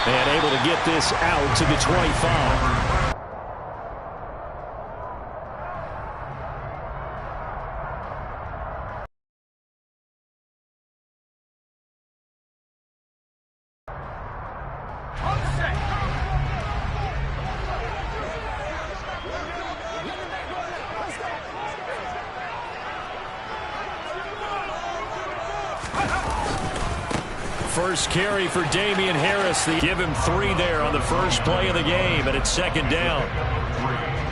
And able to get this out to the 25. First carry for Damian Harris. They give him 3 there on the first play of the game, and it's second down.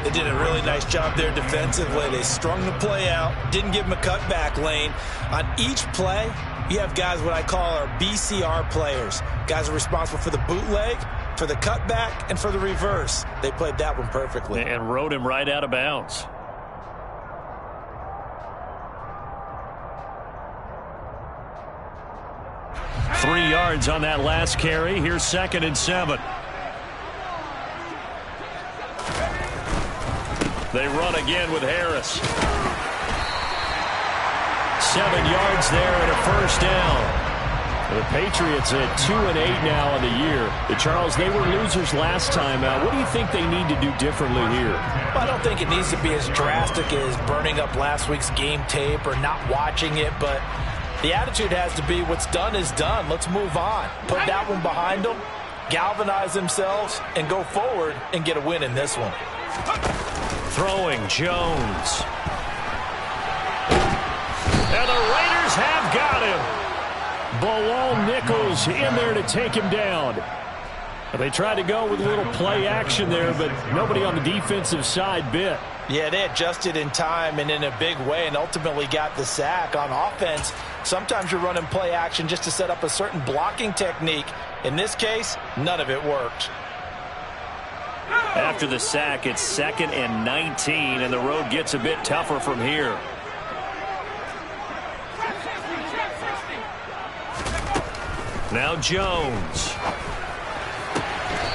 They did a really nice job there defensively. They strung the play out, didn't give him a cutback lane. On each play, you have guys what I call our BCR players. Guys are responsible for the bootleg, for the cutback, and for the reverse. They played that one perfectly. And rode him right out of bounds. Three yards on that last carry. Here's 2nd and 7. They run again with Harris. 7 yards there and a first down. The Patriots at 2-8 now on the year. Charles, they were losers last time out. What do you think they need to do differently here? Well, I don't think it needs to be as drastic as burning up last week's game tape or not watching it, but the attitude has to be what's done is done. Let's move on. Put that one behind them, galvanize themselves, and go forward and get a win in this one. Throwing Jones. And the Raiders have got him. Bilal Nichols in there to take him down. They tried to go with a little play action there, but nobody on the defensive side bit. Yeah, they adjusted in time and in a big way and ultimately got the sack. On offense, sometimes you're running play action just to set up a certain blocking technique. In this case, none of it worked. After the sack, it's 2nd and 19, and the road gets a bit tougher from here. Now Jones.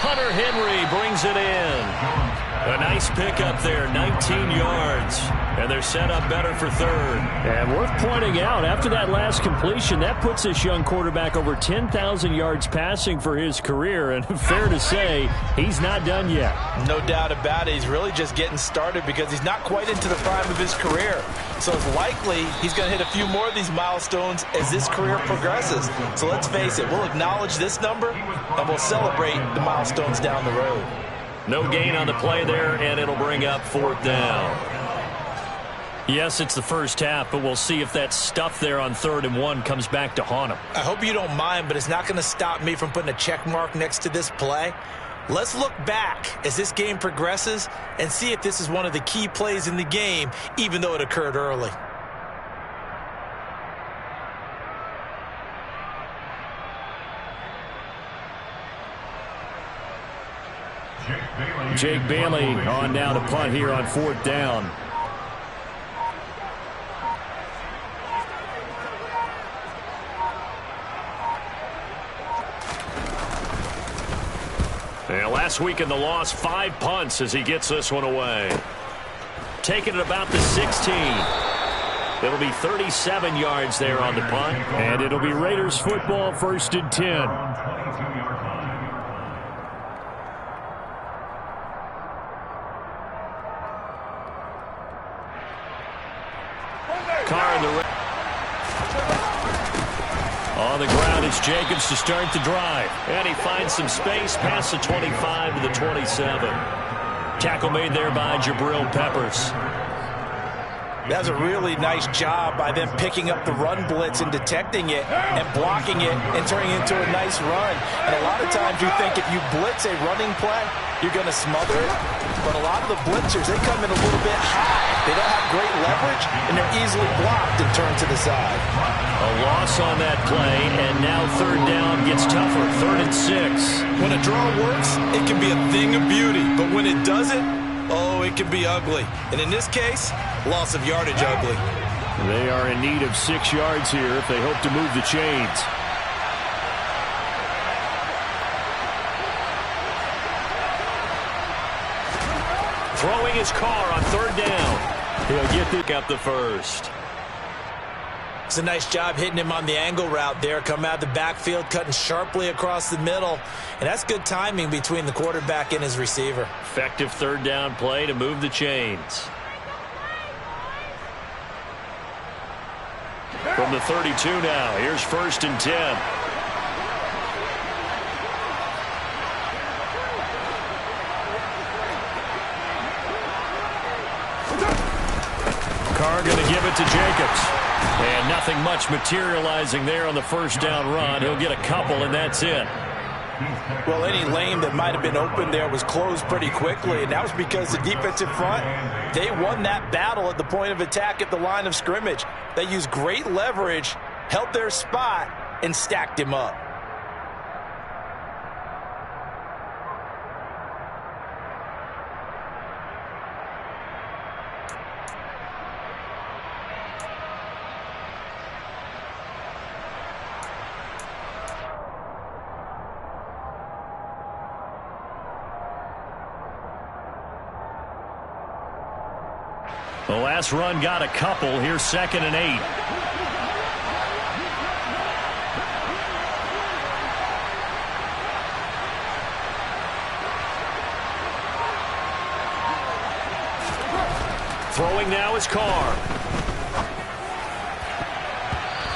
Hunter Henry brings it in. A nice pickup there, 19 yards. And they're set up better for 3rd. And worth pointing out, after that last completion, that puts this young quarterback over 10,000 yards passing for his career. And fair to say, he's not done yet. No doubt about it. He's really just getting started because he's not quite into the prime of his career. So it's likely he's going to hit a few more of these milestones as this career progresses. So let's face it, we'll acknowledge this number and we'll celebrate the milestones down the road. No gain on the play there, and it'll bring up 4th down. Yes, it's the first half, but we'll see if that stuff there on 3rd and 1 comes back to haunt him. I hope you don't mind, but it's not going to stop me from putting a check mark next to this play. Let's look back as this game progresses and see if this is one of the key plays in the game, even though it occurred early. Jake Bailey on now to punt here on 4th down. And last week in the loss, 5 punts as he gets this one away. Taking it about the 16. It'll be 37 yards there on the punt. And it'll be Raiders football, 1st and 10. On the ground, it's Jacobs to start the drive. And he finds some space past the 25 to the 27. Tackle made there by Jabril Peppers. That's a really nice job by them picking up the run blitz and detecting it and blocking it and turning it into a nice run. And a lot of times you think if you blitz a running play, you're going to smother it. But a lot of the blitzers, they come in a little bit high. They don't have great leverage, and they're easily blocked and turned to the side. A loss on that play, and now 3rd down gets tougher, 3rd and 6. When a draw works, it can be a thing of beauty. But when it doesn't, oh, it can be ugly. And in this case, loss of yardage ugly. They are in need of 6 yards here if they hope to move the chains. Throwing his car on 3rd down. He'll get up the first. It's a nice job hitting him on the angle route there. Coming out of the backfield, cutting sharply across the middle. And that's good timing between the quarterback and his receiver. Effective third down play to move the chains. From the 32 now, here's 1st and 10. Carr going to give it to Jacobs. And nothing much materializing there on the first down run. He'll get a couple, and that's it. Well, any lane that might have been open there was closed pretty quickly, and that was because the defensive front, they won that battle at the point of attack at the line of scrimmage. They used great leverage, held their spot, and stacked him up. The last run got a couple. Here's 2nd and 8. Throwing now is Carr.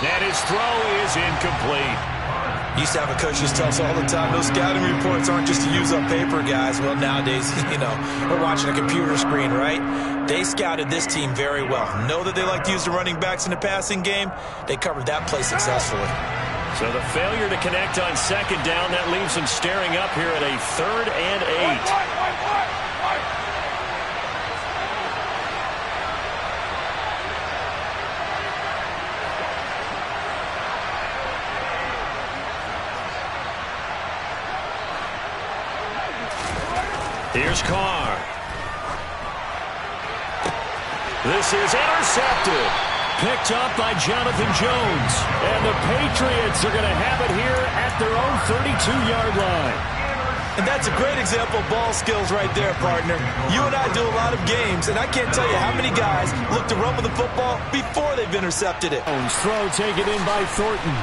And his throw is incomplete. Used to have a coach used to tell us all the time, those scouting reports aren't just to use on paper, guys. Well, nowadays, we're watching a computer screen, right? They scouted this team very well. Know that they like to use the running backs in the passing game. They covered that play successfully. So the failure to connect on 2nd down, that leaves them staring up here at a 3rd and 8. Here's Carr. This is intercepted. Picked up by Jonathan Jones. And the Patriots are going to have it here at their own 32-yard line. And that's a great example of ball skills right there, partner. You and I do a lot of games, and I can't tell you how many guys look to run with the football before they've intercepted it. Jones throw taken in by Thornton.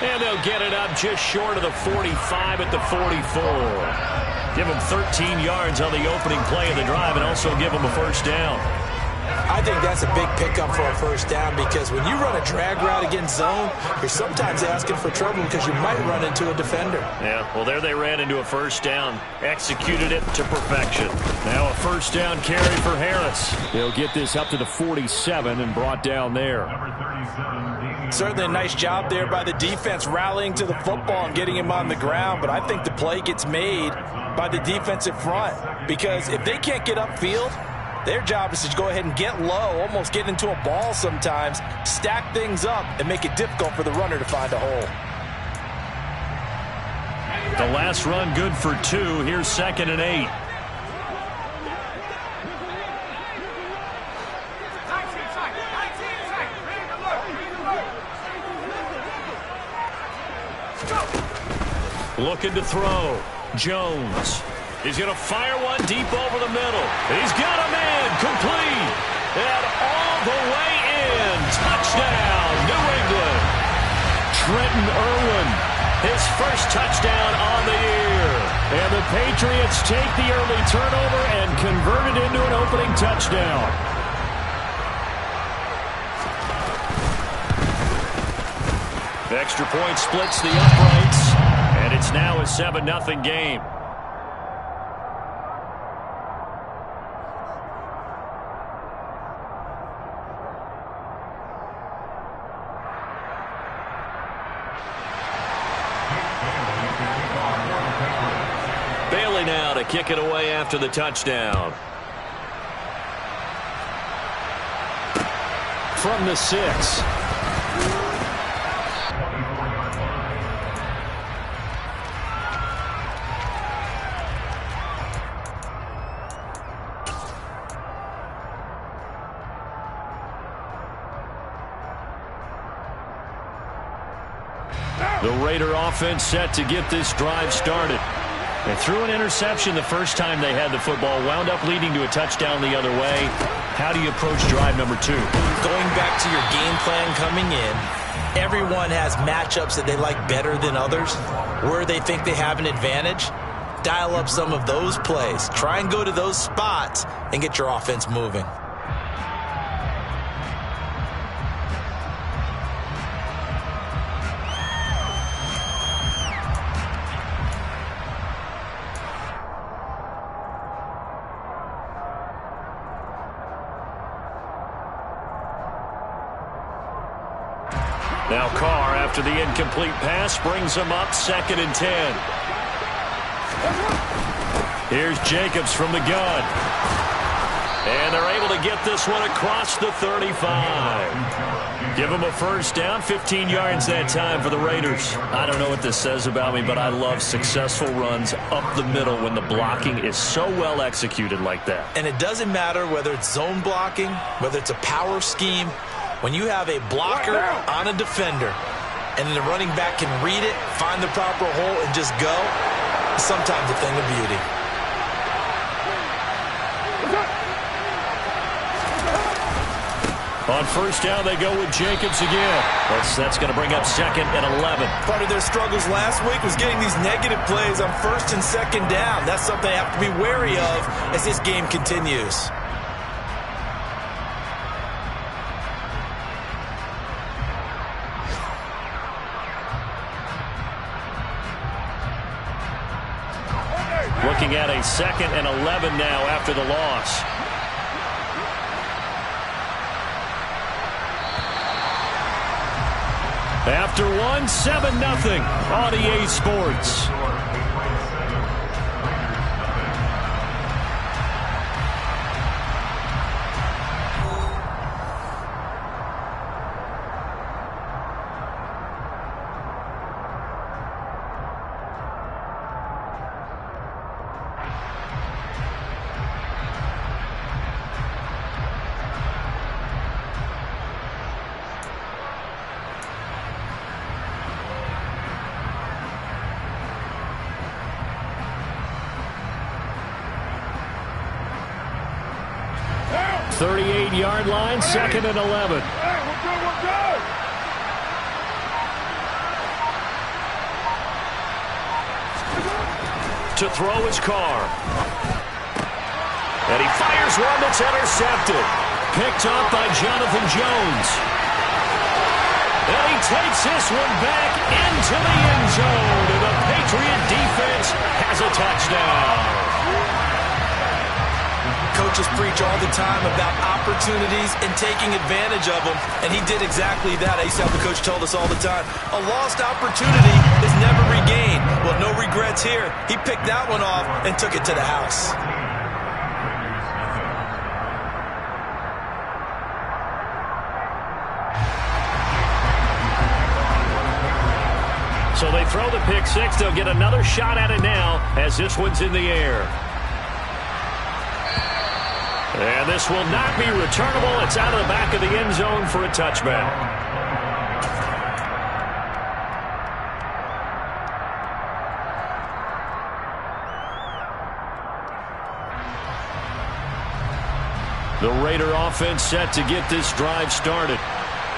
And they'll get it up just short of the 45 at the 44. Give them 13 yards on the opening play of the drive and also give them a first down. I think that's a big pickup for a first down because when you run a drag route against zone, you're sometimes asking for trouble because you might run into a defender. Yeah, well, there they ran into a first down. Executed it to perfection. Now a first down carry for Harris. He'll get this up to the 47 and brought down there. Certainly a nice job there by the defense rallying to the football and getting him on the ground, but I think the play gets made by the defensive front because if they can't get upfield, their job is to go ahead and get low, almost get into a ball sometimes, stack things up, and make it difficult for the runner to find a hole. The last run good for 2. Here's 2nd and 8. Looking to throw. Jones. He's going to fire one deep over the middle. He's got a man complete. And all the way in. Touchdown, New England. Trenton Irwin, his first touchdown on the year. And the Patriots take the early turnover and convert it into an opening touchdown. The extra point splits the uprights. And it's now a 7-0 game. Bailey now to kick it away after the touchdown. From the 6. The Raider offense set to get this drive started. They threw an interception the first time they had the football, wound up leading to a touchdown the other way. How do you approach drive number 2? Going back to your game plan coming in, everyone has matchups that they like better than others. Where they think they have an advantage, dial up some of those plays. Try and go to those spots and get your offense moving. Now Carr, after the incomplete pass, brings him up 2nd and 10. Here's Jacobs from the gun. And they're able to get this one across the 35. Give him a first down, 15 yards that time for the Raiders. I don't know what this says about me, but I love successful runs up the middle when the blocking is so well executed like that. And it doesn't matter whether it's zone blocking, whether it's a power scheme. When you have a blocker on a defender and then the running back can read it, find the proper hole, and just go, it's sometimes a thing of beauty. On first down, they go with Jacobs again. That's going to bring up 2nd and 11. Part of their struggles last week was getting these negative plays on 1st and 2nd down. That's something they have to be wary of as this game continues. Looking at a 2nd and 11 now after the loss. After one, 7-0 on EA Sports. Yard line, 2nd and 11. Hey, we're good. To throw his Carr. And he fires one that's intercepted. Picked up by Jonathan Jones. And he takes this one back into the end zone. And the Patriot defense has a touchdown. Coaches preach all the time about opportunities and taking advantage of them, and he did exactly that. I used to have the coach told us all the time, a lost opportunity is never regained. Well, no regrets here. He picked that one off and took it to the house. So they throw the pick six. They'll get another shot at it now as this one's in the air. And this will not be returnable. It's out of the back of the end zone for a touchback. The Raider offense set to get this drive started.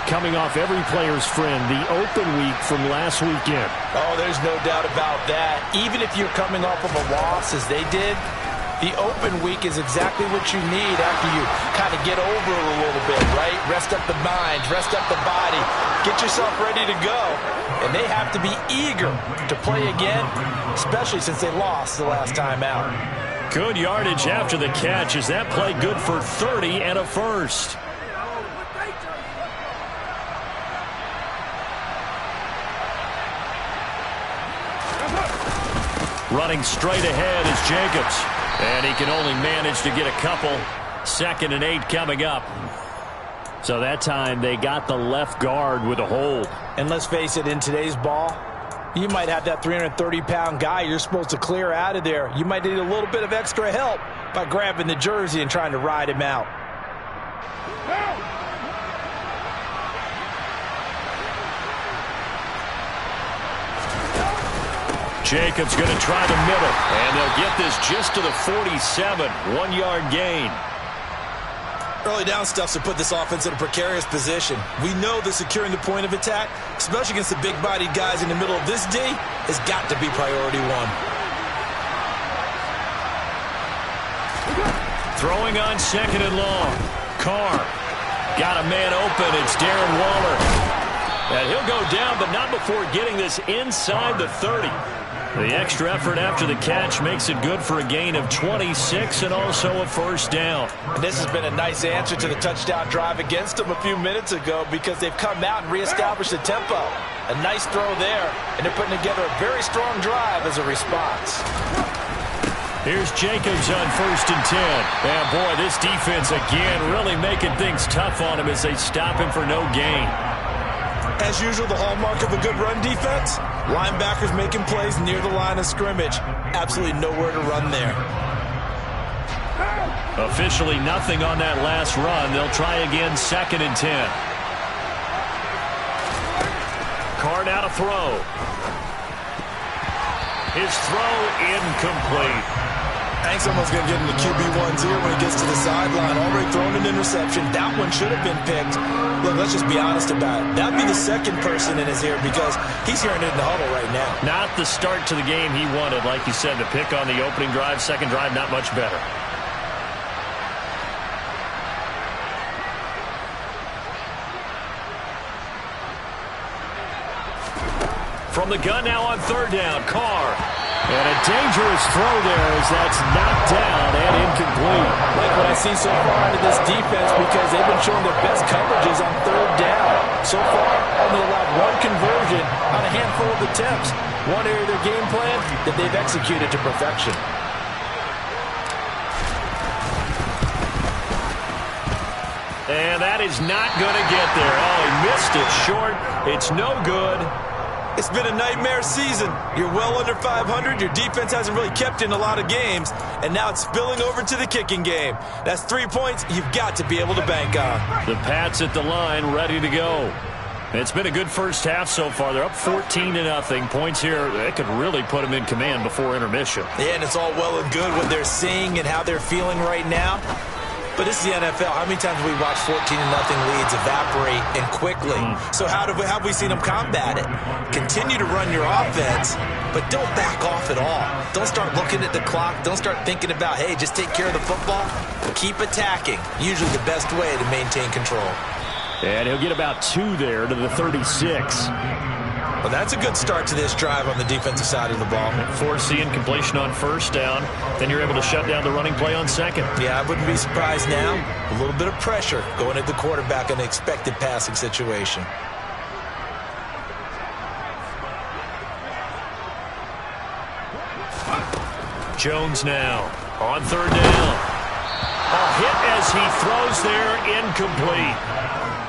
Coming off every player's friend, the open week from last weekend. Oh, there's no doubt about that. Even if you're coming off of a loss as they did, the open week is exactly what you need after you kind of get over it a little bit, right? Rest up the mind, rest up the body, get yourself ready to go. And they have to be eager to play again, especially since they lost the last time out. Good yardage after the catch. Is that play good for 30 and a first? Running straight ahead is Jacobs. And he can only manage to get a couple. 2nd and 8 coming up. So that time they got the left guard with a hold. And let's face it, in today's ball, you might have that 330-pound guy you're supposed to clear out of there. You might need a little bit of extra help by grabbing the jersey and trying to ride him out. Jacobs going to try the middle, and they'll get this just to the 47. 1-yard gain. Early down stuffs have put this offense in a precarious position. We know that securing the point of attack, especially against the big-bodied guys in the middle of this D, has got to be priority one. Throwing on second and long. Carr got a man open. It's Darren Waller. And he'll go down, but not before getting this inside the 30. The extra effort after the catch makes it good for a gain of 26 and also a first down. And this has been a nice answer to the touchdown drive against them a few minutes ago because they've come out and reestablished the tempo. A nice throw there, and they're putting together a very strong drive as a response. Here's Jacobs on 1st and 10. And boy, this defense again really making things tough on him as they stop him for no gain. As usual, the hallmark of a good run defense, linebackers making plays near the line of scrimmage. Absolutely nowhere to run there. Officially nothing on that last run. They'll try again 2nd and 10. Carr now to throw. His throw incomplete. Hank's almost going to get into QB1's ear when he gets to the sideline. Already thrown an interception. That one should have been picked. Look, let's just be honest about it. That'd be the second person in his ear because he's hearing it in the huddle right now. Not the start to the game he wanted. Like you said, the pick on the opening drive, second drive, not much better. From the gun now on 3rd down, Carr. And a dangerous throw there as that's knocked down and incomplete. Like what I see so far out of this defense because they've been showing their best coverages on 3rd down. So far, only allowed one conversion on a handful of attempts. One area of their game plan that they've executed to perfection. And that is not going to get there. Oh, he missed it short. It's no good. It's been a nightmare season. You're well under 500. Your defense hasn't really kept in a lot of games. And now it's spilling over to the kicking game. That's 3 points you've got to be able to bank on. The Pats at the line ready to go. It's been a good first half so far. They're up 14-0. Points here, that could really put them in command before intermission. Yeah, and it's all well and good what they're seeing and how they're feeling right now. But this is the NFL. How many times have we watched 14-0 leads evaporate and quickly? So how have we seen them combat it? Continue to run your offense, but don't back off at all. Don't start looking at the clock. Don't start thinking about, hey, just take care of the football. Keep attacking. Usually the best way to maintain control. And he'll get about 2 there to the 36. Well, that's a good start to this drive on the defensive side of the ball. Forcing completion on 1st down. Then you're able to shut down the running play on 2nd. Yeah, I wouldn't be surprised now. A little bit of pressure going at the quarterback in an expected passing situation. Jones now on 3rd down. A hit as he throws there, incomplete.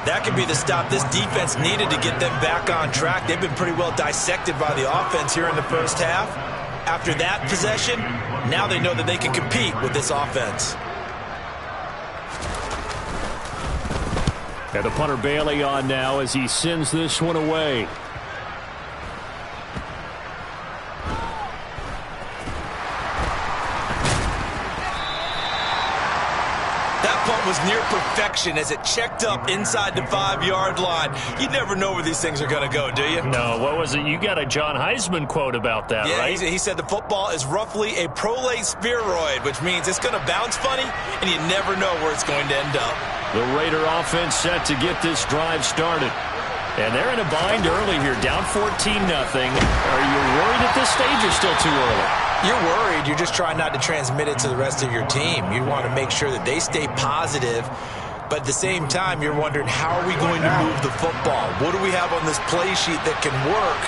That could be the stop this defense needed to get them back on track. They've been pretty well dissected by the offense here in the first half. After that possession, now they know that they can compete with this offense. And the punter Bailey on now as he sends this one away. Was near perfection as it checked up inside the 5-yard line. You never know where these things are going to go, do you? No, what was it? You got a John Heisman quote about that, yeah, right? He said the football is roughly a prolate spheroid, which means it's going to bounce funny, and you never know where it's going to end up. The Raider offense set to get this drive started. And they're in a bind early here, down 14-0. Are you worried at this stage or still too early? You're worried. You're just trying not to transmit it to the rest of your team. You want to make sure that they stay positive. But at the same time, you're wondering, how are we going to move the football? What do we have on this play sheet that can work?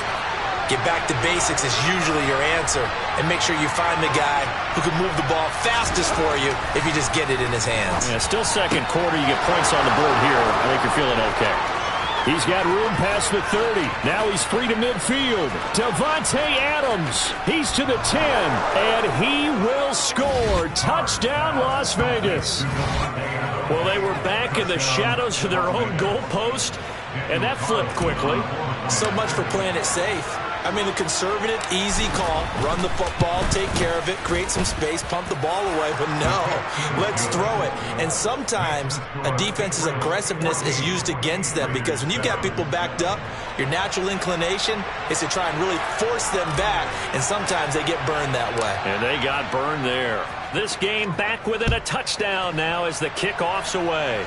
Get back to basics is usually your answer. And make sure you find the guy who can move the ball fastest for you if you just get it in his hands. Yeah, still 2nd quarter. You get points on the board here. I think you're feeling okay. He's got room past the 30. Now he's free to midfield. Devontae Adams. He's to the 10. And he will score. Touchdown, Las Vegas. Well, they were back in the shadows of their own goalpost, and that flipped quickly. So much for playing it safe. I mean, a conservative, easy call. Run the football, take care of it, create some space, pump the ball away. But no, let's throw it. And sometimes a defense's aggressiveness is used against them because when you've got people backed up, your natural inclination is to try and really force them back. And sometimes they get burned that way. And they got burned there. This game back within a touchdown now as the kickoff's away.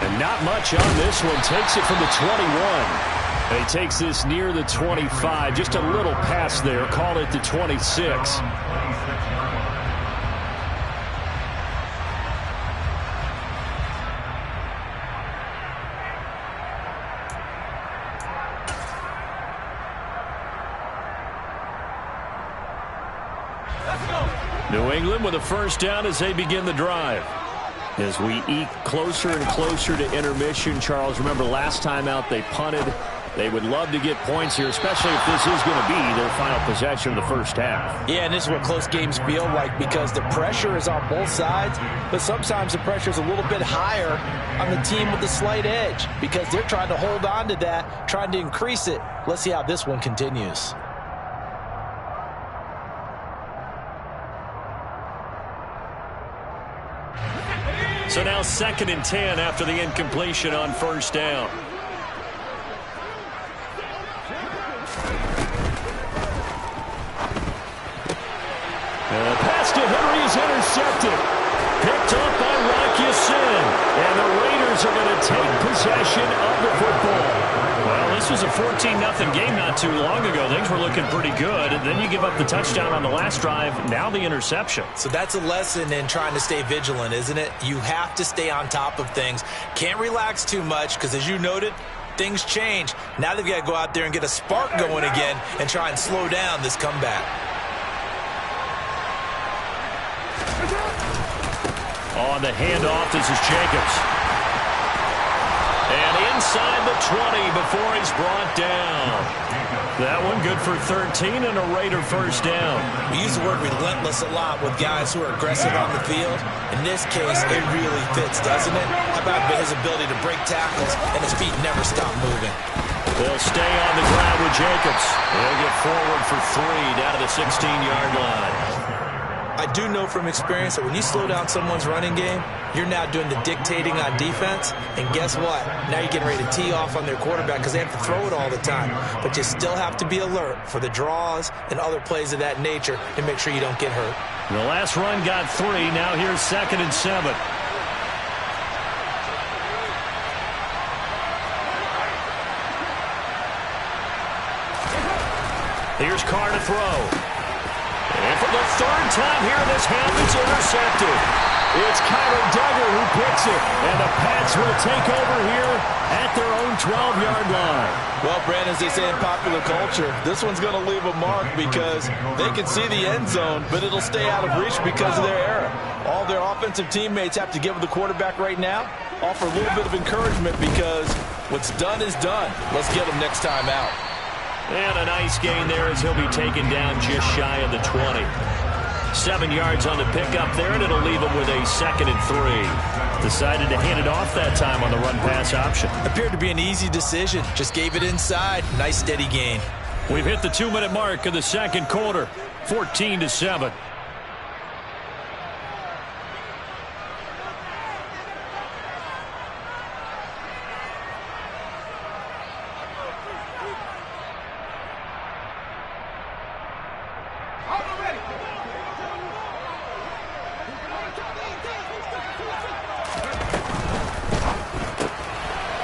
And not much on this one. Takes it from the 21. And he takes this near the 25. Just a little pass there. Call it the 26. New England with a first down as they begin the drive. As we eke closer and closer to intermission, Charles, remember last time out they punted. They would love to get points here, especially if this is going to be their final possession of the first half. Yeah, and this is what close games feel like because the pressure is on both sides, but sometimes the pressure is a little bit higher on the team with the slight edge because they're trying to hold on to that, trying to increase it. Let's see how this one continues. So now 2nd and 10 after the incompletion on first down. Pass to Henry is intercepted. Picked up by Rocky Sin. And the Raiders are going to take possession of the football. Well, this was a 14-0 game not too long ago. Things were looking pretty good. And then you give up the touchdown on the last drive. Now the interception. So that's a lesson in trying to stay vigilant, isn't it? You have to stay on top of things. Can't relax too much because, as you noted, things change. Now they've got to go out there and get a spark going again and try and slow down this comeback. On the handoff, this is Jacobs. And inside the 20 before he's brought down. That one good for 13 and a Raider first down. We use the word relentless a lot with guys who are aggressive on the field. In this case, it really fits, doesn't it? How about his ability to break tackles and his feet never stop moving? They'll stay on the ground with Jacobs. They'll get forward for 3 down to the 16-yard line. I do know from experience that when you slow down someone's running game, you're now doing the dictating on defense. And guess what? Now you're getting ready to tee off on their quarterback because they have to throw it all the time. But you still have to be alert for the draws and other plays of that nature to make sure you don't get hurt. The last run got 3. Now here's 2nd and 7. Here's Carr to throw. And for the 3rd time here in this half, it's intercepted. It's Kyler Duggar who picks it. And the Pats will take over here at their own 12-yard line. Well, Brandon, as they say in popular culture, this one's going to leave a mark because they can see the end zone, but it'll stay out of reach because of their error. All their offensive teammates have to give the quarterback right now, offer a little bit of encouragement because what's done is done. Let's get them next time out. And a nice gain there as he'll be taken down just shy of the 20. 7 yards on the pickup there, and it'll leave him with a 2nd and 3. Decided to hand it off that time on the run-pass option. Appeared to be an easy decision. Just gave it inside. Nice, steady gain. We've hit the 2-minute mark of the second quarter. 14-7.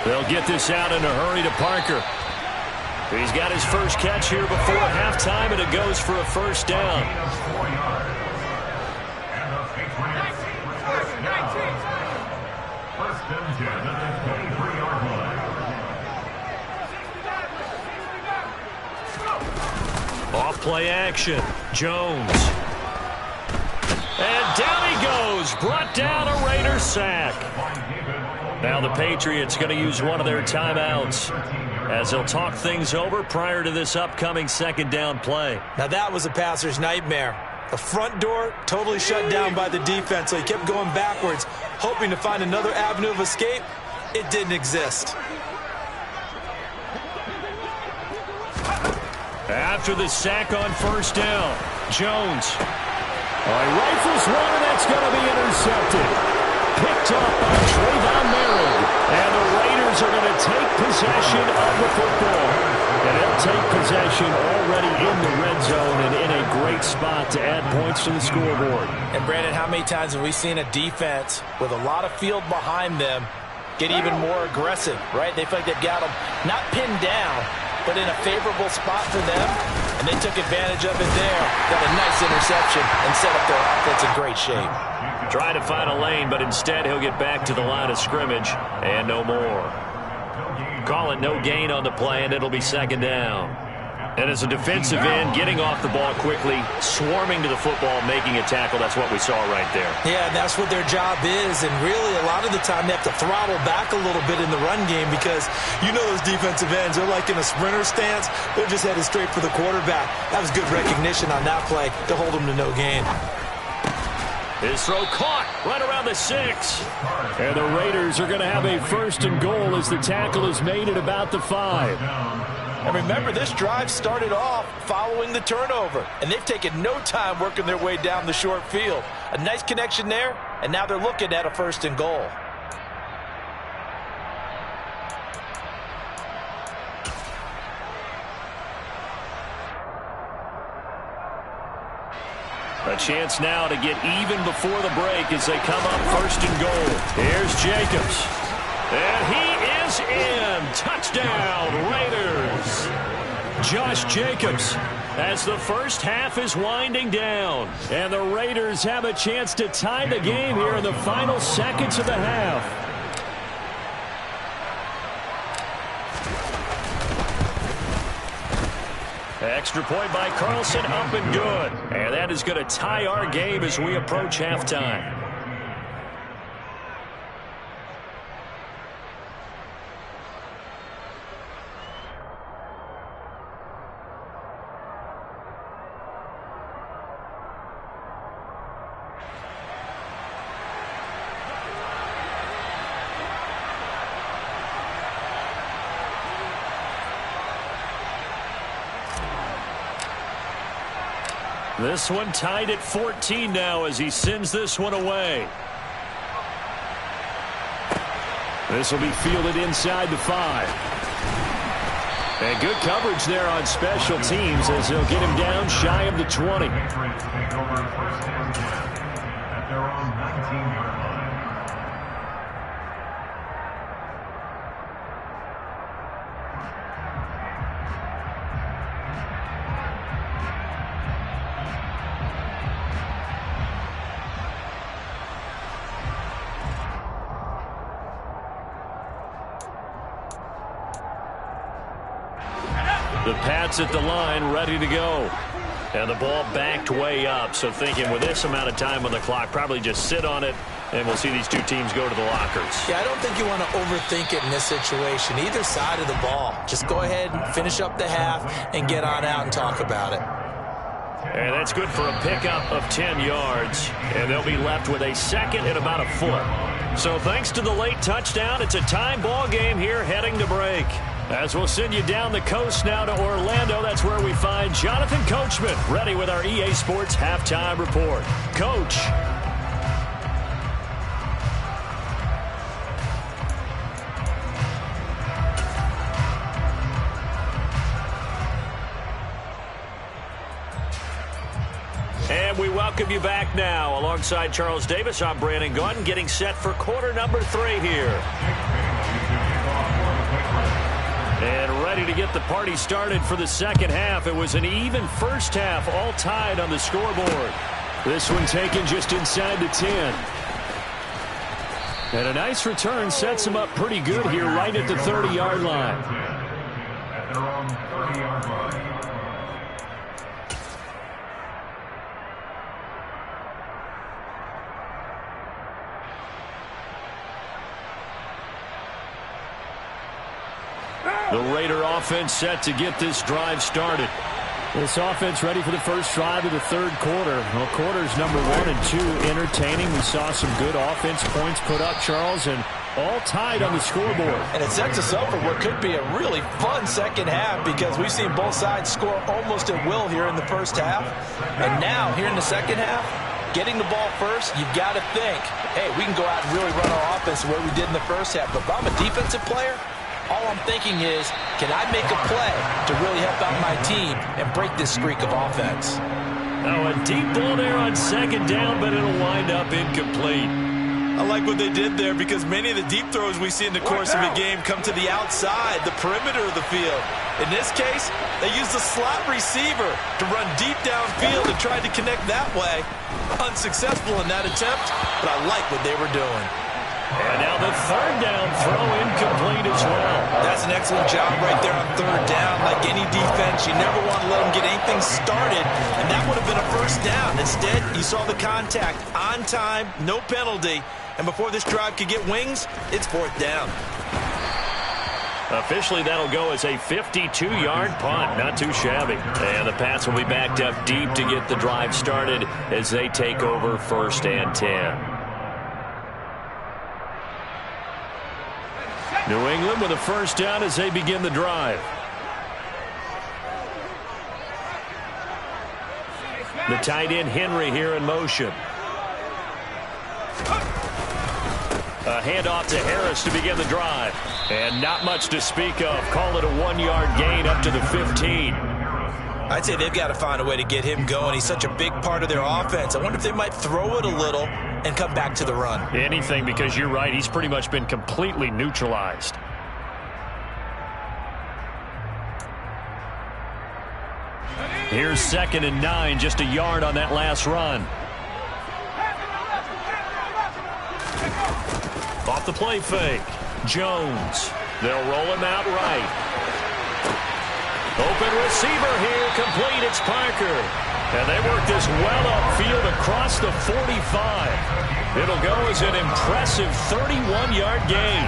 They'll get this out in a hurry to Parker. He's got his first catch here before halftime, and it goes for a first down. Off play action. Jones. And down he goes. Brought down a Raider sack. Now the Patriots going to use one of their timeouts as they'll talk things over prior to this upcoming second down play. Now that was a passer's nightmare. The front door totally shut down by the defense, so he kept going backwards, hoping to find another avenue of escape. It didn't exist. After the sack on first down, Jones. He rifles one, and that's going to be intercepted. Picked up by Trayvon Merritt. And the Raiders are going to take possession of the football. And they'll take possession already in the red zone and in a great spot to add points to the scoreboard. And Brandon, how many times have we seen a defense with a lot of field behind them get even more aggressive, right? They feel like they've got them not pinned down, but in a favorable spot for them, and they took advantage of it there. Got a nice interception and set up their offense in great shape. Trying to find a lane, but instead he'll get back to the line of scrimmage and no more. Call it no gain on the play, and it'll be second down. And as a defensive end, getting off the ball quickly, swarming to the football, making a tackle, that's what we saw right there. Yeah, and that's what their job is, and really a lot of the time they have to throttle back a little bit in the run game because you know those defensive ends, they're like in a sprinter stance. They're just headed straight for the quarterback. That was good recognition on that play to hold them to no gain. His throw caught right around the 6. And the Raiders are going to have a first and goal as the tackle is made at about the 5. And remember, this drive started off following the turnover, and they've taken no time working their way down the short field. A nice connection there, and now they're looking at a first and goal. A chance now to get even before the break as they come up first and goal. Here's Jacobs. And he is in. Touchdown, Raiders. Josh Jacobs as the first half is winding down. And the Raiders have a chance to tie the game here in the final seconds of the half. Extra point by Carlson, up and good. And that is going to tie our game as we approach halftime. This one tied at 14 now as he sends this one away. This will be fielded inside the 5. And good coverage there on special teams as they'll get him down shy of the 20. The Pats at the line, ready to go. And the ball backed way up. So thinking with this amount of time on the clock, probably just sit on it, and we'll see these two teams go to the lockers. Yeah, I don't think you want to overthink it in this situation. Either side of the ball. Just go ahead and finish up the half and get on out and talk about it. And that's good for a pickup of 10 yards. And they'll be left with a second and about a foot. So thanks to the late touchdown, it's a tie ball game here heading to break. As we'll send you down the coast now to Orlando, that's where we find Jonathan Coachman, ready with our EA Sports Halftime Report. Coach. And we welcome you back now. Alongside Charles Davis, I'm Brandon Gaudin, getting set for quarter number 3 here. And ready to get the party started for the second half. It was an even first half, all tied on the scoreboard. This one taken just inside the 10. And a nice return sets him up pretty good here right at the 30-yard line. At their own 30-yard line. The Raider offense set to get this drive started. This offense ready for the first drive of the third quarter. Well, quarters number 1 and 2 entertaining. We saw some good offense points put up, Charles, and all tied on the scoreboard. And it sets us up for what could be a really fun second half because we've seen both sides score almost at will here in the first half. And now, here in the second half, getting the ball first, you've got to think, hey, we can go out and really run our offense the way we did in the first half. But if I'm a defensive player, all I'm thinking is, can I make a play to really help out my team and break this streak of offense? Now a deep ball there on second down, but it'll wind up incomplete. I like what they did there because many of the deep throws we see in the course of a game come to the outside, the perimeter of the field. In this case, they used the slot receiver to run deep downfield and tried to connect that way. Unsuccessful in that attempt, but I like what they were doing. And now the third down throw incomplete as well. That's an excellent job right there on third down. Like any defense, you never want to let them get anything started, and that would have been a first down. Instead, you saw the contact on time, no penalty, and before this drive could get wings, it's fourth down. Officially, that'll go as a 52-yard punt. Not too shabby. And the Pats will be backed up deep to get the drive started as they take over 1st and 10. New England with a first down as they begin the drive. The tight end Henry here in motion. A handoff to Harris to begin the drive. And not much to speak of. Call it a 1-yard gain up to the 15. I'd say they've got to find a way to get him going. He's such a big part of their offense. I wonder if they might throw it a little and come back to the run. Anything, because you're right. He's pretty much been completely neutralized. Here's 2nd and 9, just a yard on that last run. Off the play fake. Jones. They'll roll him out right. Open receiver here, complete. It's Parker. And they work this well upfield across the 45. It'll go as an impressive 31-yard gain.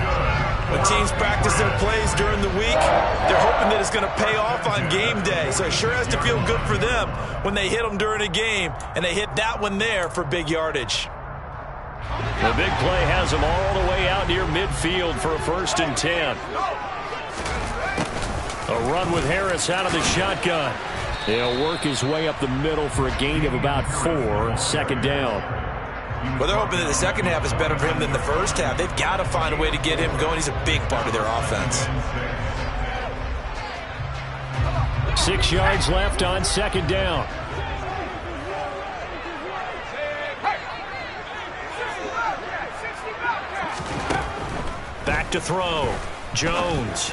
When teams practice their plays during the week, they're hoping that it's going to pay off on game day. So it sure has to feel good for them when they hit them during a game, and they hit that one there for big yardage. The big play has them all the way out near midfield for a 1st and 10. A run with Harris out of the shotgun. He'll work his way up the middle for a gain of about 4, 2nd down. Well, they're hoping that the second half is better for him than the first half. They've got to find a way to get him going. He's a big part of their offense. 6 yards left on 2nd down. Back to throw. Jones.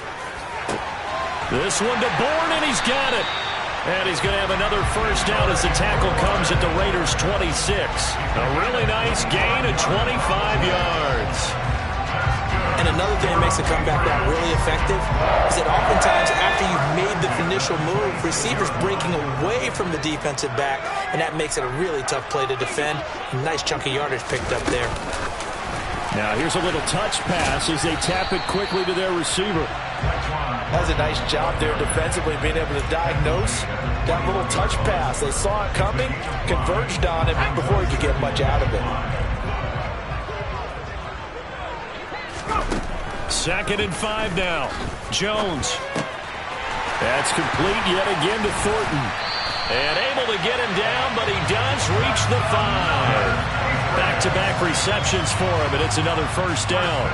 This one to Bourne, and he's got it. And he's going to have another first down as the tackle comes at the Raiders' 26. A really nice gain of 25 yards. And another thing that makes the comeback route really effective is that oftentimes after you've made the initial move, receivers breaking away from the defensive back, and that makes it a really tough play to defend. A nice chunk of yardage picked up there. Now here's a little touch pass as they tap it quickly to their receiver. That's a nice job there defensively, being able to diagnose that little touch pass. They saw it coming, converged on it before he could get much out of it. 2nd and 5 now. Jones. That's complete yet again to Thornton. And able to get him down, but he does reach the 5. Back-to-back receptions for him, and it's another first down.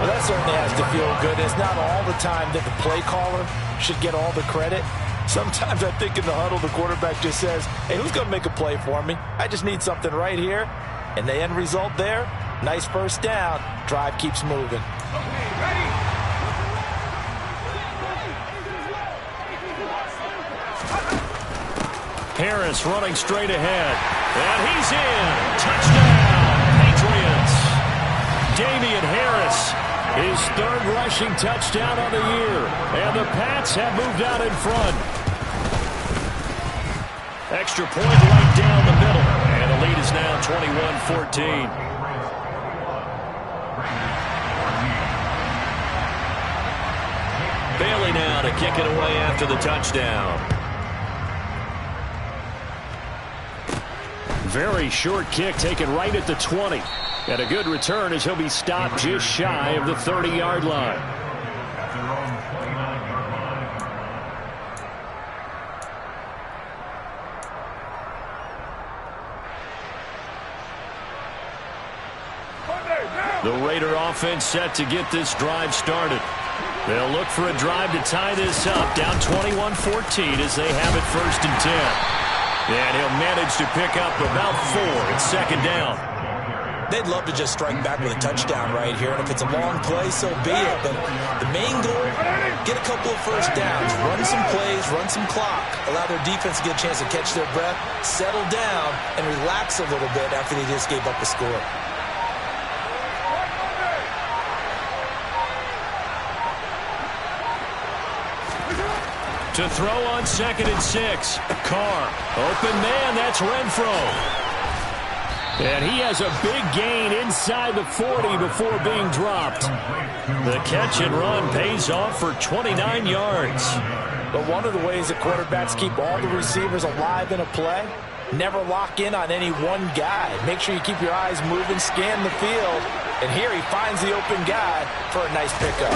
Well, that certainly has to feel good. It's not all the time that the play caller should get all the credit. Sometimes I think in the huddle, the quarterback just says, hey, who's going to make a play for me? I just need something right here. And the end result there, nice first down. Drive keeps moving. Harris running straight ahead. And he's in. Touchdown, Patriots. Damian Harris, his 3rd rushing touchdown on the year. And the Pats have moved out in front. Extra point right down the middle. And the lead is now 21-14. Bailey now to kick it away after the touchdown. Very short kick taken right at the 20. And a good return as he'll be stopped just shy of the 30-yard line. At their own 29-yard line. The Raider offense set to get this drive started. They'll look for a drive to tie this up. Down 21-14 as they have it 1st and 10. And he'll manage to pick up about 4 at 2nd down. They'd love to just strike back with a touchdown right here, and if it's a long play, so be it. But the main goal, get a couple of first downs, run some plays, run some clock, allow their defense to get a chance to catch their breath, settle down, and relax a little bit after they just gave up the score. To throw on 2nd and 6. Carr. Open man, that's Renfro. And he has a big gain inside the 40 before being dropped. The catch and run pays off for 29 yards. But one of the ways that quarterbacks keep all the receivers alive in a play, never lock in on any one guy. Make sure you keep your eyes moving, scan the field. And here he finds the open guy for a nice pickup.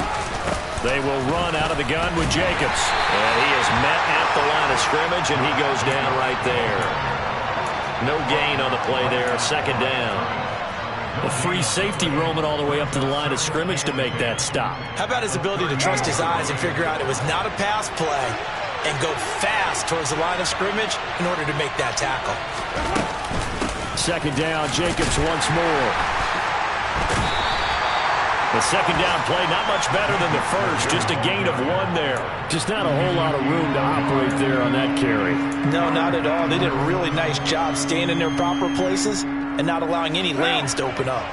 They will run out of the gun with Jacobs. And he is met at the line of scrimmage, and he goes down right there. No gain on the play there, 2nd down. A free safety roaming all the way up to the line of scrimmage to make that stop. How about his ability to trust his eyes and figure out it was not a pass play and go fast towards the line of scrimmage in order to make that tackle. 2nd down, Jacobs once more. The 2nd down play, not much better than the first. Just a gain of 1 there. Just not a whole lot of room to operate there on that carry. No, not at all. They did a really nice job staying in their proper places and not allowing any lanes to open up.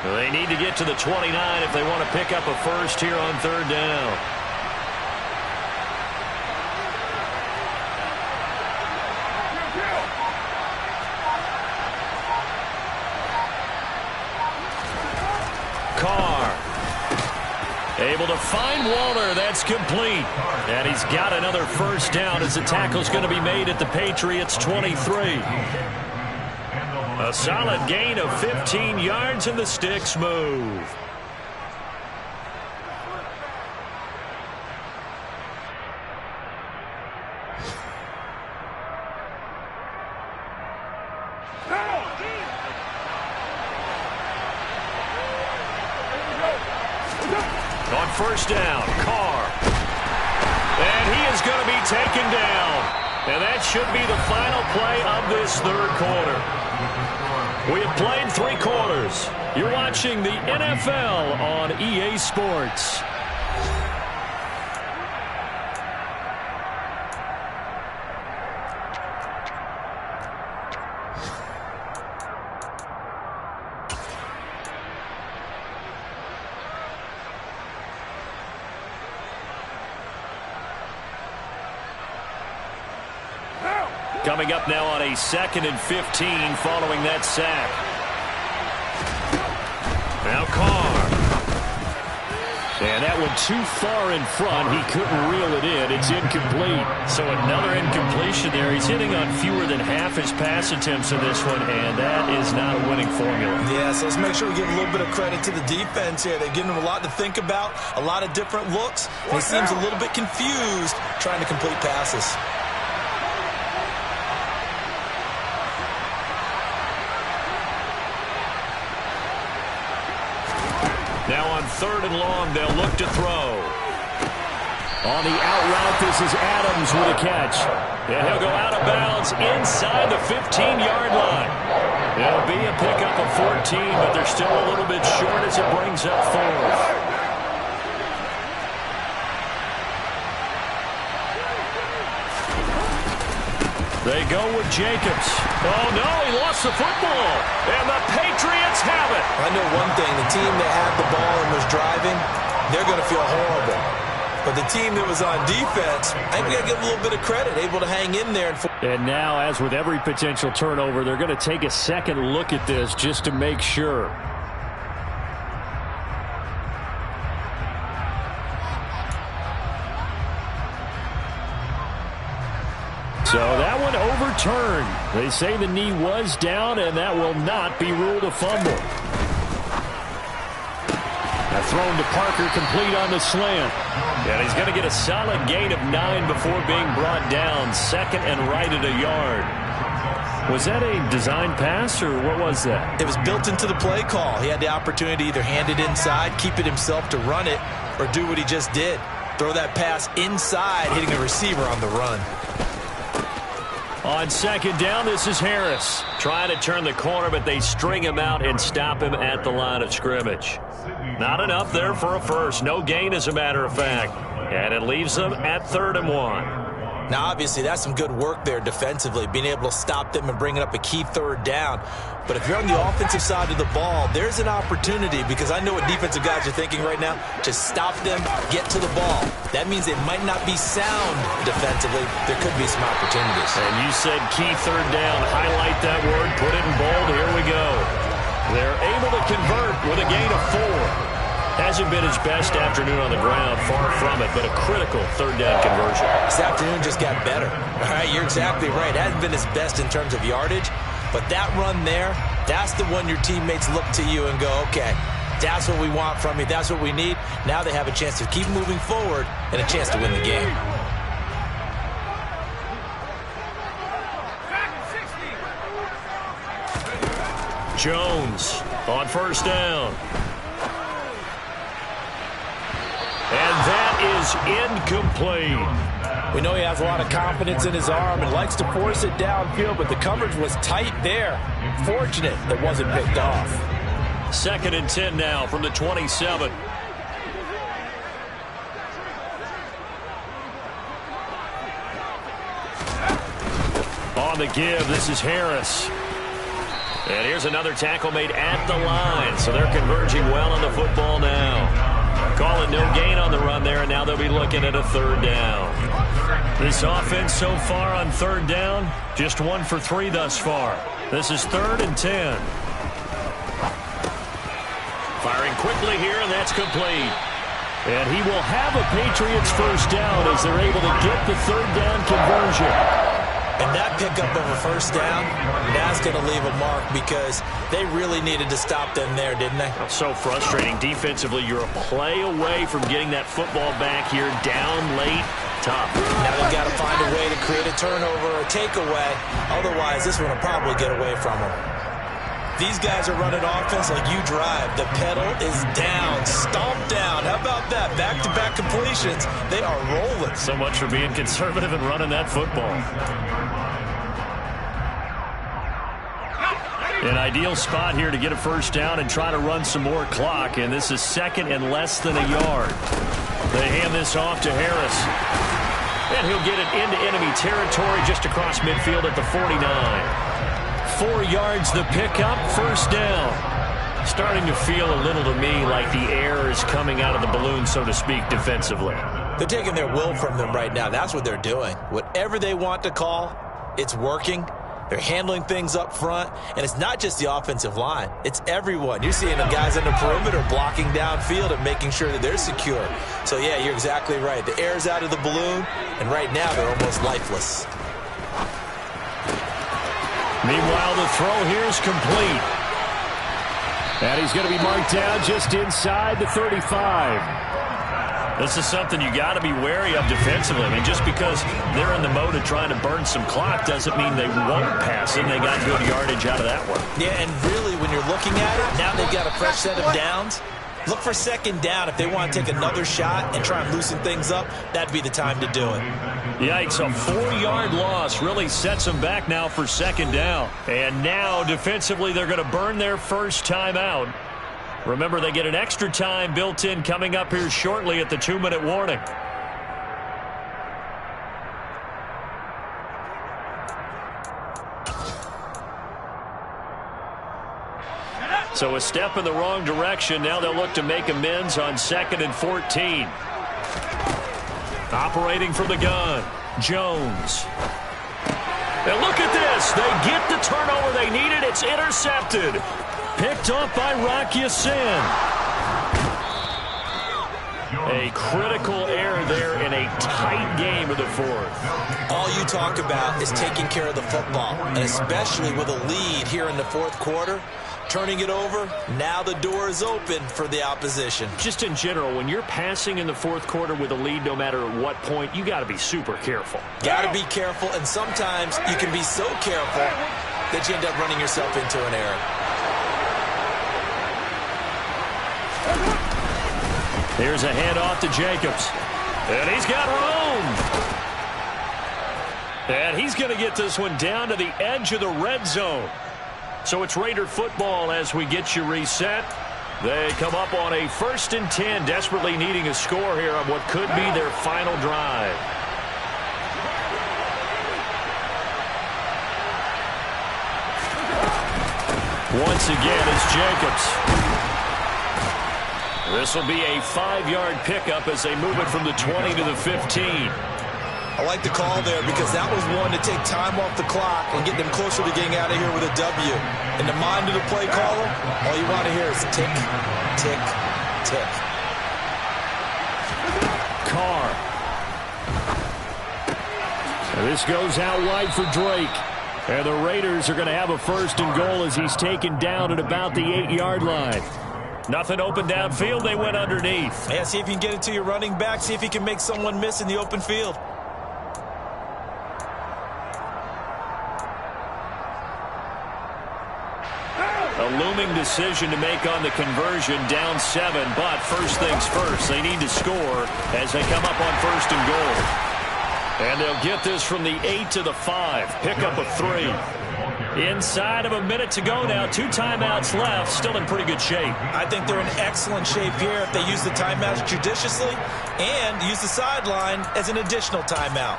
They need to get to the 29 if they want to pick up a first here on 3rd down. Carr. Able to find Waller. That's complete. And he's got another first down as the tackle's going to be made at the Patriots' 23. A solid gain of 15 yards, and the sticks move. On 1st down, Carr. And he is going to be taken down. And that should be the final play of this 3rd quarter. We have played 3 quarters. You're watching the NFL on EA Sports. Coming up now on a 2nd and 15 following that sack. Now Carr. And that one too far in front. He couldn't reel it in. It's incomplete. So another incompletion there. He's hitting on fewer than half his pass attempts in this one, and that is not a winning formula. Yeah, so let's make sure we give a little bit of credit to the defense here. They're giving him a lot to think about, a lot of different looks, and he seems a little bit confused trying to complete passes. Now on 3rd and long, they'll look to throw. On the out route, this is Adams with a catch. And he'll go out of bounds inside the 15-yard line. It'll be a pickup of 14, but they're still a little bit short as it brings up 4th. They go with Jacobs. Oh, no, he lost the football. And the Patriots have it. I know one thing. The team that had the ball and was driving, they're going to feel horrible. But the team that was on defense, I think we got to give them a little bit of credit, able to hang in there. And now, as with every potential turnover, they're going to take a second look at this just to make sure. So that one overturned. They say the knee was down, and that will not be ruled a fumble. Now thrown to Parker, complete on the slant. And he's going to get a solid gain of 9 before being brought down. Second and right at a yard. Was that a design pass, or what was that? It was built into the play call. He had the opportunity to either hand it inside, keep it himself to run it, or do what he just did. Throw that pass inside, hitting a receiver on the run. On second down, this is Harris. Trying to turn the corner, but they string him out and stop him at the line of scrimmage. Not enough there for a first. No gain, as a matter of fact. And it leaves them at 3rd and 1. Now, obviously, that's some good work there defensively, being able to stop them and bringing up a key 3rd down. But if you're on the offensive side of the ball, there's an opportunity, because I know what defensive guys are thinking right now. Just stop them, get to the ball. That means it might not be sound defensively. There could be some opportunities. And you said key 3rd down. Highlight that word, put it in bold. Here we go. They're able to convert with a gain of 4. Hasn't been his best afternoon on the ground, far from it, but a critical 3rd down conversion. This afternoon just got better. All right, you're exactly right. Hasn't been his best in terms of yardage, but that run there, that's the one your teammates look to you and go, okay, that's what we want from you. That's what we need. Now they have a chance to keep moving forward and a chance to win the game. Jones on 1st down. And that is incomplete. We know he has a lot of confidence in his arm and likes to force it downfield, but the coverage was tight there. Fortunate that wasn't picked off. 2nd and 10 now from the 27. On the give, this is Harris. And here's another tackle made at the line, so they're converging well on the football now. Calling no gain on the run there, and now they'll be looking at a 3rd down. This offense so far on 3rd down, just 1 for 3 thus far. This is 3rd and 10. Firing quickly here, and that's complete. And he will have a Patriots 1st down as they're able to get the 3rd down conversion. And that pickup of a 1st down, that's going to leave a mark, because they really needed to stop them there, didn't they? So frustrating. Defensively, you're a play away from getting that football back here, down late, tough. Now they've got to find a way to create a turnover or takeaway. Otherwise, this one will probably get away from them. These guys are running offense like you drive. The pedal is down, stomped down. How about that? Back-to-back completions. They are rolling. So much for being conservative and running that football. An ideal spot here to get a 1st down and try to run some more clock, and this is 2nd and less than a yard. They hand this off to Harris, and he'll get it into enemy territory just across midfield at the 49. 4 yards the pickup, 1st down. Starting to feel a little to me like the air is coming out of the balloon, so to speak, defensively. They're taking their will from them right now. That's what they're doing. Whatever they want to call, it's working. They're handling things up front, and it's not just the offensive line. It's everyone. You're seeing the guys on the perimeter blocking downfield and making sure that they're secure. So, yeah, you're exactly right. The air's out of the balloon, and right now they're almost lifeless. Meanwhile, the throw here is complete. And he's going to be marked down just inside the 35. This is something you got to be wary of defensively. I mean, just because they're in the mode of trying to burn some clock doesn't mean they won't pass it. They got good yardage out of that one. Yeah, and really, when you're looking at it, now they've got a fresh set of downs. Look for 2nd down. If they want to take another shot and try and loosen things up, that'd be the time to do it. Yikes, a 4-yard loss really sets them back now for 2nd down. And now, defensively, they're going to burn their first time out. Remember, they get an extra time built in coming up here shortly at the 2-minute warning. So a step in the wrong direction. Now they'll look to make amends on 2nd and 14. Operating from the gun, Jones. And look at this. They get the turnover they needed. It's intercepted. Picked up by Rock Ya-Sin. A critical error there in a tight game of the fourth. All you talk about is taking care of the football, and especially with a lead here in the fourth quarter. Turning it over, now the door is open for the opposition. Just in general, when you're passing in the fourth quarter with a lead, no matter at what point, you got to be super careful. Got to be careful, and sometimes you can be so careful that you end up running yourself into an error. Here's a handoff to Jacobs. And he's got room. And he's going to get this one down to the edge of the red zone. So it's Raider football as we get you reset. They come up on a 1st and 10, desperately needing a score here on what could be their final drive. Once again, it's Jacobs. This will be a 5-yard pickup as they move it from the 20 to the 15. I like the call there because that was one to take time off the clock and get them closer to getting out of here with a W. In the mind of the play caller, all you want to hear is tick, tick, tick. Carr. And this goes out wide for Drake. And the Raiders are going to have a 1st and goal as he's taken down at about the 8-yard line. Nothing open downfield. They went underneath. Yeah, see if you can get it to your running back. See if you can make someone miss in the open field. A looming decision to make on the conversion, down 7. But first things first, they need to score as they come up on 1st and goal. And they'll get this from the 8 to the 5. Pickup of 3. Inside of a minute to go now. 2 timeouts left. Still in pretty good shape. I think they're in excellent shape here if they use the timeouts judiciously and use the sideline as an additional timeout.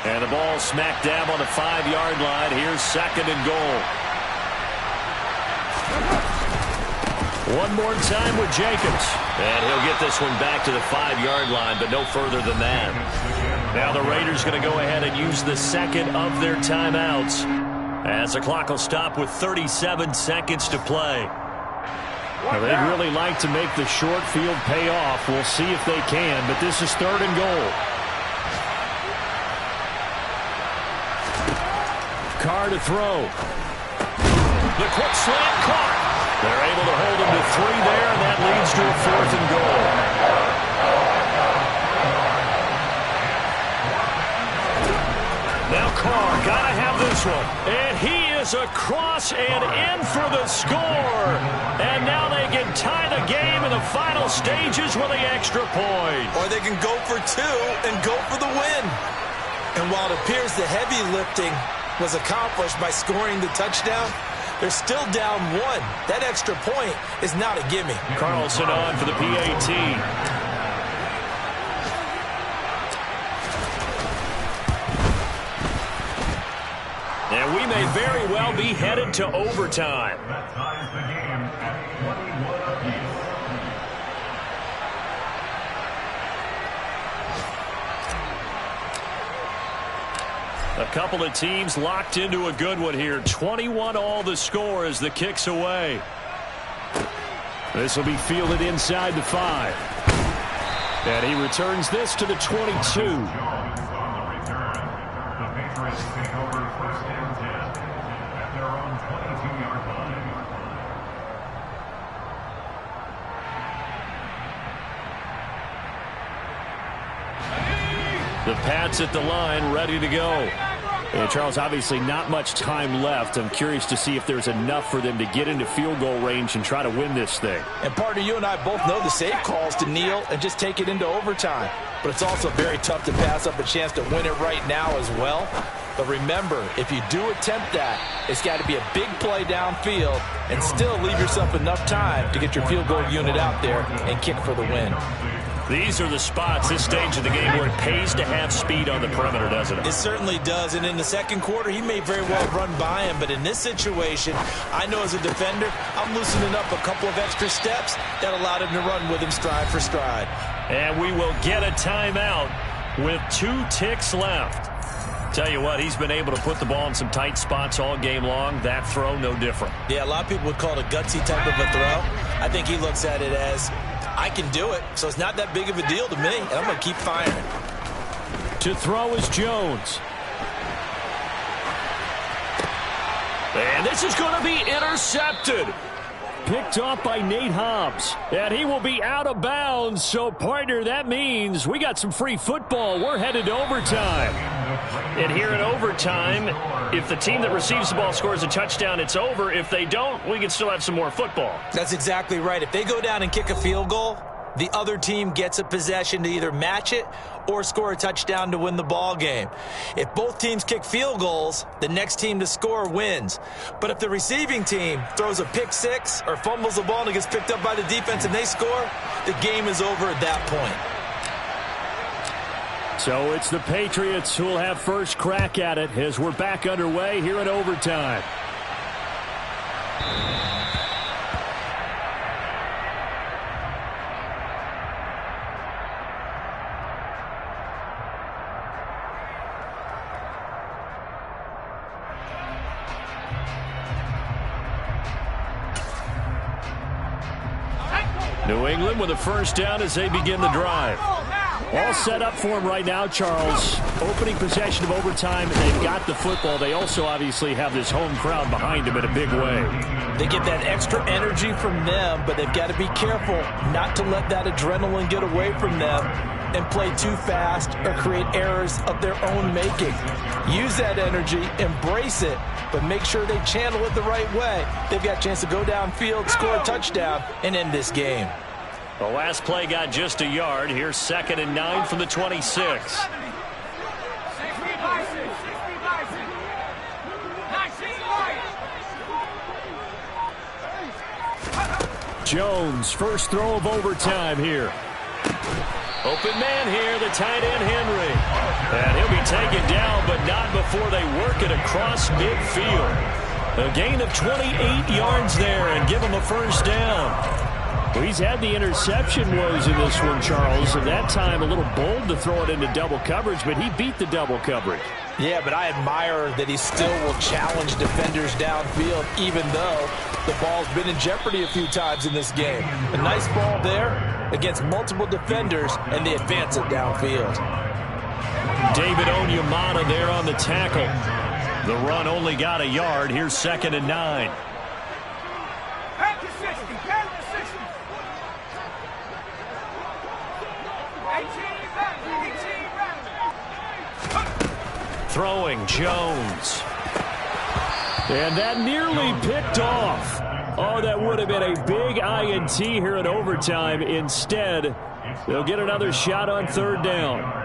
And the ball smack dab on the 5-yard line. Here's 2nd and goal. One more time with Jacobs. And he'll get this one back to the 5-yard line, but no further than that. Now the Raiders going to go ahead and use the 2nd of their timeouts as the clock will stop with 37 seconds to play. Now, they'd really like to make the short field pay off. We'll see if they can, but this is 3rd and goal. Carr to throw. The quick slant caught. They're able to hold him to 3 there, and that leads to a 4th and goal. Now Carr got to have this one. And he is across and in for the score. And now they can tie the game in the final stages with the extra point. Or they can go for 2 and go for the win. And while it appears the heavy lifting was accomplished by scoring the touchdown, they're still down 1. That extra point is not a gimme. Carlson on for the PAT. And we may very well be headed to overtime. That ties the game at 21 apiece. A couple of teams locked into a good one here. 21 all the score as the kick's away. This will be fielded inside the 5. And he returns this to the 22. On the return, the Patriots take over 1st and 10 at their own 22-yard line. The Pats at the line, ready to go. And Charles, obviously not much time left. I'm curious to see if there's enough for them to get into field goal range and try to win this thing. And partner, you and I both know the safe calls to kneel and just take it into overtime. But it's also very tough to pass up a chance to win it right now as well. But remember, if you do attempt that, it's got to be a big play downfield and still leave yourself enough time to get your field goal unit out there and kick for the win. These are the spots, this stage of the game, where it pays to have speed on the perimeter, doesn't it? It certainly does, and in the second quarter, he may very well run by him, but in this situation, I know as a defender, I'm loosening up a couple of extra steps that allowed him to run with him stride for stride. And we will get a timeout with 2 ticks left. Tell you what, he's been able to put the ball in some tight spots all game long. That throw, no different. Yeah, a lot of people would call it a gutsy type of a throw. I think he looks at it as I can do it, so it's not that big of a deal to me, and I'm going to keep firing. To throw is Jones. And this is going to be intercepted. Picked off by Nate Hobbs. And he will be out of bounds. So, partner, that means we got some free football. We're headed to overtime. And here in overtime, if the team that receives the ball scores a touchdown, it's over. If they don't, we can still have some more football. That's exactly right. If they go down and kick a field goal, the other team gets a possession to either match it or score a touchdown to win the ball game. If both teams kick field goals, the next team to score wins. But if the receiving team throws a pick six or fumbles the ball and it gets picked up by the defense and they score, the game is over at that point. So it's the Patriots who will have first crack at it as we're back underway here in overtime. New England with a first down as they begin the drive. All set up for him right now, Charles. Opening possession of overtime. They've got the football. They also obviously have this home crowd behind them in a big way. They get that extra energy from them, but they've got to be careful not to let that adrenaline get away from them and play too fast or create errors of their own making. Use that energy, embrace it, but make sure they channel it the right way. They've got a chance to go downfield, score a touchdown, and end this game. The last play got just a yard. Here's 2nd and 9 from the 26. Jones, first throw of overtime here. Open man here, the tight end Henry. And he'll be taken down, but not before they work it across midfield. A gain of 28 yards there and give him a first down. Well, he's had the interception woes in this one, Charles, and that time a little bold to throw it into double coverage, but he beat the double coverage. Yeah, but I admire that he still will challenge defenders downfield, even though the ball's been in jeopardy a few times in this game. A nice ball there against multiple defenders, and they advance it downfield. David Onyemata there on the tackle. The run only got a yard. Here's 2nd and 9. Throwing Jones. And that nearly picked off. Oh, that would have been a big INT here in overtime. Instead, they'll get another shot on 3rd down.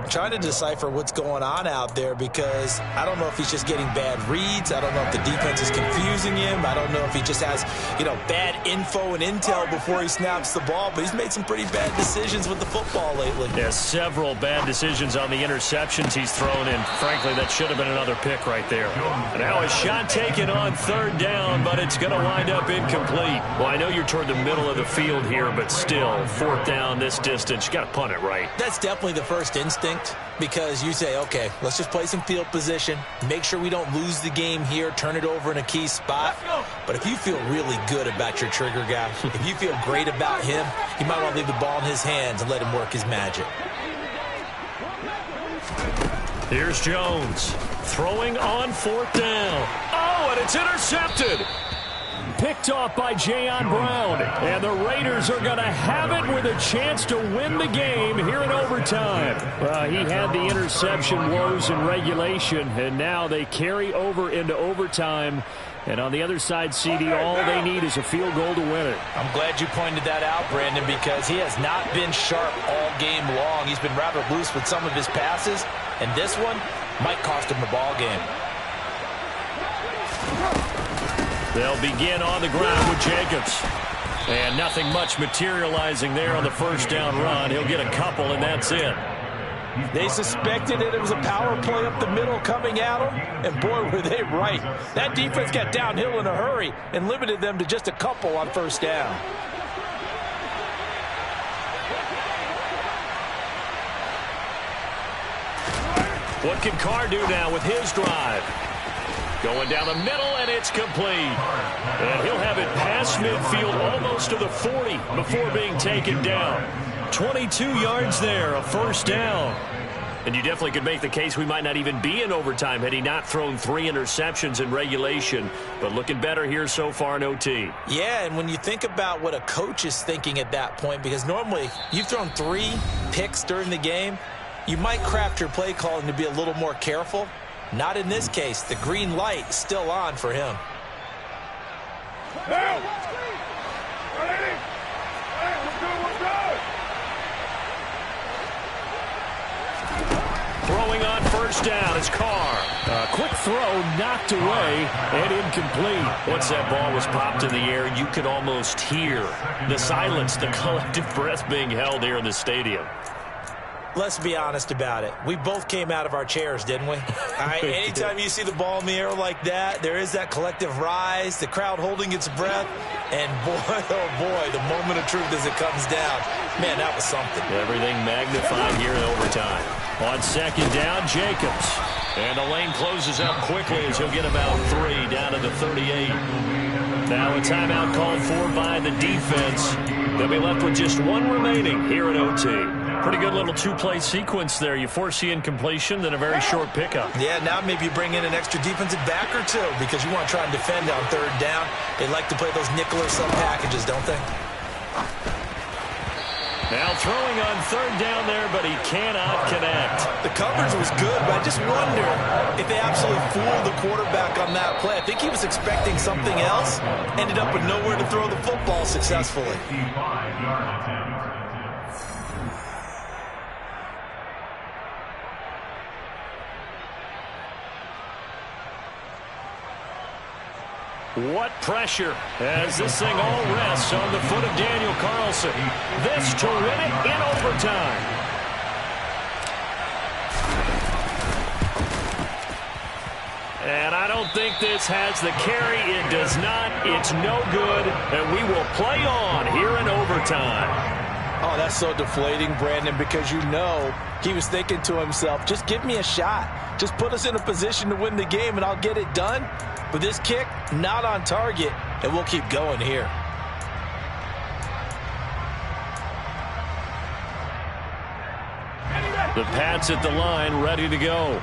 Trying to decipher what's going on out there because I don't know if he's just getting bad reads. I don't know if the defense is confusing him. I don't know if he just has, bad info and intel before he snaps the ball. But he's made some pretty bad decisions with the football lately. Yeah, several bad decisions on the interceptions he's thrown in. Frankly, that should have been another pick right there. Now a shot taken on 3rd down, but it's going to wind up incomplete. Well, I know you're toward the middle of the field here, but still, 4th down this distance, you got to punt it right. That's definitely the first instinct. Because you say, okay, let's just play some field position, make sure we don't lose the game here, turn it over in a key spot. But if you feel really good about your trigger guy, if you feel great about him, you might want to leave the ball in his hands and let him work his magic. Here's Jones throwing on 4th down. Oh, and it's intercepted. Picked off by Jayon Brown. And the Raiders are going to have it with a chance to win the game here in overtime. Well, he had the interception woes in regulation, and now they carry over into overtime. And on the other side, CD, all they need is a field goal to win it. I'm glad you pointed that out, Brandon, because he has not been sharp all game long. He's been rather loose with some of his passes, and this one might cost him the ball game. They'll begin on the ground with Jacobs. And nothing much materializing there on the first down run. He'll get a couple, and that's it. They suspected that it was a power play up the middle coming at them, and boy, were they right. That defense got downhill in a hurry and limited them to just a couple on first down. What can Carr do now with his drive? Going down the middle, and it's complete. And he'll have it past midfield almost to the 40 before being taken down. 22 yards there, a first down. And you definitely could make the case we might not even be in overtime had he not thrown 3 interceptions in regulation. But looking better here so far in OT. Yeah, and when you think about what a coach is thinking at that point, because normally you've thrown 3 picks during the game, you might craft your play calling to be a little more careful. Not in this case. The green light is still on for him. Throwing on first down is Carr. A quick throw knocked away and incomplete. Once that ball was popped in the air, you could almost hear the silence, the collective breath being held here in the stadium. Let's be honest about it. We both came out of our chairs, didn't we? All right, anytime you see the ball in the air like that, there is that collective rise, the crowd holding its breath, and boy, oh boy, the moment of truth as it comes down. Man, that was something. Everything magnified here in overtime. On second down, Jacobs. And the lane closes up quickly as he'll get about 3 down to the 38. Now a timeout called for by the defense. They'll be left with just 1 remaining here at OT. Pretty good little 2-play sequence there. You force the incompletion, then a very short pickup. Yeah, now maybe you bring in an extra defensive back or 2 because you want to try and defend on 3rd down. They like to play those nickel or sub packages, don't they? Now throwing on 3rd down there, but he cannot connect. The coverage was good, but I just wonder if they absolutely fooled the quarterback on that play. I think he was expecting something else, ended up with nowhere to throw the football successfully. What pressure as this thing all rests on the foot of Daniel Carlson. This to win it in overtime. And I don't think this has the carry. It does not. It's no good. And we will play on here in overtime. Oh, that's so deflating, Brandon, because you know he was thinking to himself, just give me a shot. Just put us in a position to win the game, and I'll get it done. But this kick, not on target, and we'll keep going here. The Pats at the line, ready to go.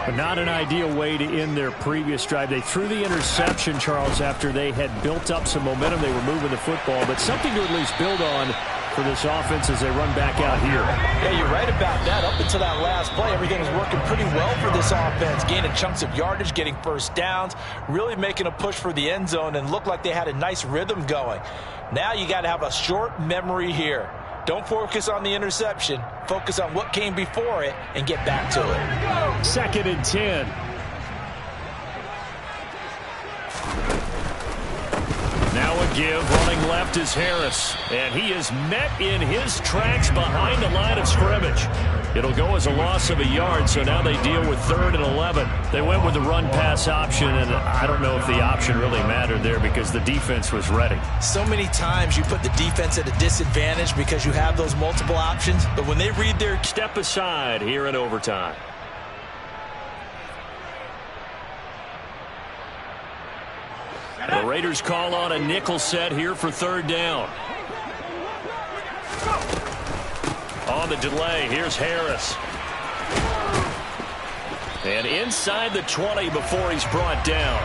But not an ideal way to end their previous drive. They threw the interception, Charles, after they had built up some momentum. They were moving the football, but something to at least build on for this offense as they run back out here. Yeah, you're right about that. Up until that last play, everything was working pretty well for this offense. Gaining chunks of yardage, getting first downs, really making a push for the end zone, and looked like they had a nice rhythm going. Now you got to have a short memory here. Don't focus on the interception. Focus on what came before it and get back to it. 2nd and 10. Now a give, running left is Harris. And he is met in his tracks behind the line of scrimmage. It'll go as a loss of a yard, so now they deal with 3rd and 11. They went with the run-pass option, and I don't know if the option really mattered there because the defense was ready. So many times you put the defense at a disadvantage because you have those multiple options, but when they read their step aside here in overtime. The Raiders call on a nickel set here for 3rd down. On the delay, here's Harris. And inside the 20 before he's brought down.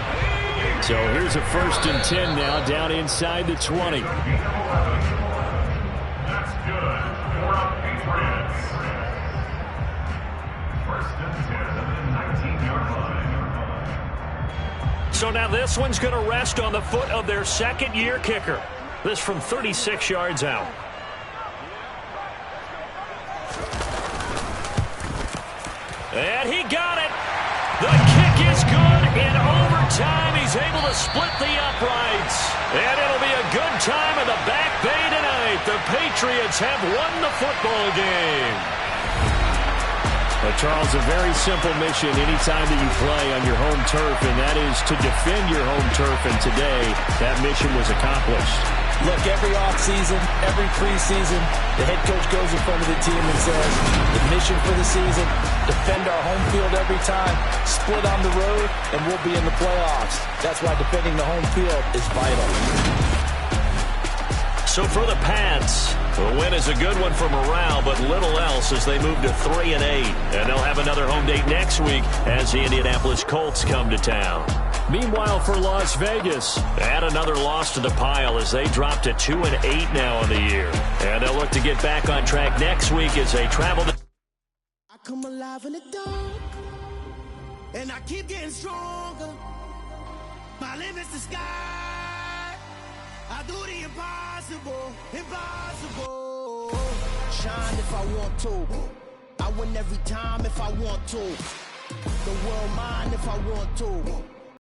So here's a 1st and 10 now, down inside the 20. That's good for our Patriots. 1st and 10 at the 19-yard line. So now this one's going to rest on the foot of their 2nd-year kicker. This from 36 yards out. And he got it. The kick is good. In overtime, he's able to split the uprights. And it'll be a good time in the Back Bay tonight. The Patriots have won the football game. Well, Charles, a very simple mission anytime that you play on your home turf, and that is to defend your home turf. And today, that mission was accomplished. look, every offseason, every preseason, the head coach goes in front of the team and says, the mission for the season, defend our home field every time, split on the road, and we'll be in the playoffs. That's why defending the home field is vital. So for the Pats, the win is a good one for morale, but little else as they move to 3-8. And they'll have another home date next week as the Indianapolis Colts come to town. Meanwhile, for Las Vegas, add another loss to the pile as they drop to 2-8 now on the year. And they'll look to get back on track next week as they travel to... I come alive in the dark, and I keep getting stronger. My limit's the sky. I do the impossible, impossible. Shine if I want to. I win every time if I want to. The world mine if I want to.